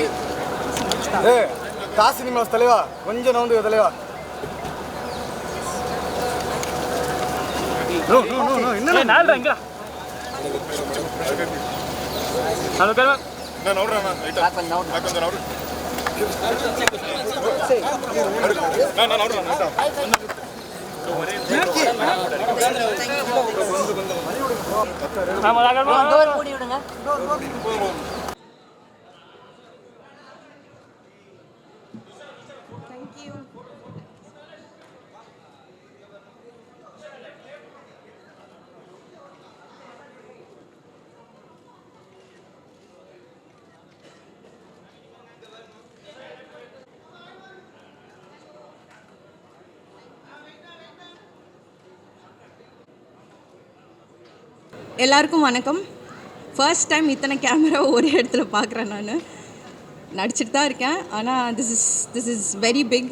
ஏய் காசு சினிமாஸ் தலைவா கொஞ்சம் நவுந்து தலைவா. நோ நோ நோ நோ என்ன நால்றங்க. ஹலோ கரவா நான் நவுறேன் ரைட் கொஞ்சம் நவுறு. நான் நவுறேன் ரைட். ஆமா லாகமா டோர் மூடி விடுங்க. Thank you. எல்லாருக்கும் வணக்கம். ஃபர்ஸ்ட் டைம் இத்தனை கேமரா ஒரே இடத்துல பார்க்குறேன். நான் நடிச்சிட்டு தான் இருக்கேன், ஆனால் திஸ் இஸ் வெரி பிக்.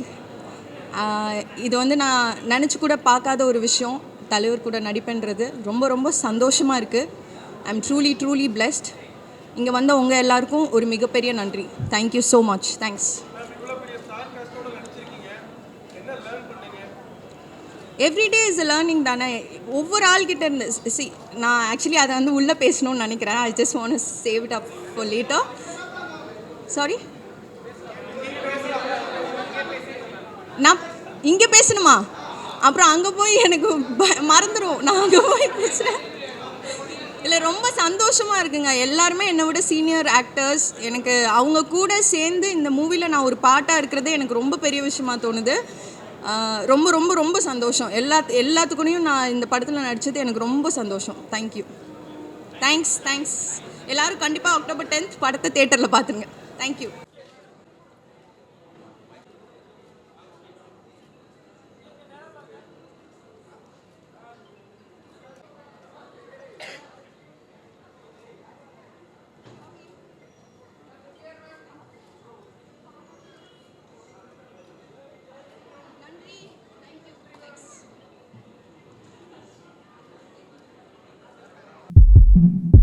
இது வந்து நான் நினச்சி கூட பார்க்காத ஒரு விஷயம். தலைவர் கூட நடிப்புன்றது ரொம்ப ரொம்ப சந்தோஷமாக இருக்குது. I am truly blessed. இங்கே வந்த உங்கள் எல்லாருக்கும் ஒரு மிகப்பெரிய நன்றி. Thank you so much. Thanks. Everyday is a learning தானே. ஒவ்வொரு ஆள்கிட்ட இருந்து நான் ஆக்சுவலி அதை வந்து உள்ளே பேசணும்னு நினைக்கிறேன். I just want to save it up for later. Sorry, நான் இங்கே பேசணுமா? அப்புறம் அங்கே போய் எனக்கு மறந்துடும். நான் அங்கே போய் பேசுகிறேன். இல்லை, ரொம்ப சந்தோஷமாக இருக்குங்க. எல்லாருமே என்னை விட சீனியர் ஆக்டர்ஸ். எனக்கு அவங்க கூட சேர்ந்து இந்த மூவியில் நான் ஒரு பார்ட்டாக இருக்கிறதே எனக்கு ரொம்ப பெரிய விஷயமா தோணுது. ரொம்ப ரொம்ப ரொம்ப சந்தோஷம். எல்லாத்துக்குனையும் நான் இந்த படத்தில் நடித்தது எனக்கு ரொம்ப சந்தோஷம். தேங்க்யூ. தேங்க்ஸ். எல்லோரும் கண்டிப்பாக October 10th படத்தை தியேட்டரில் பார்த்துருங்க. தேங்க்யூ. Thank you.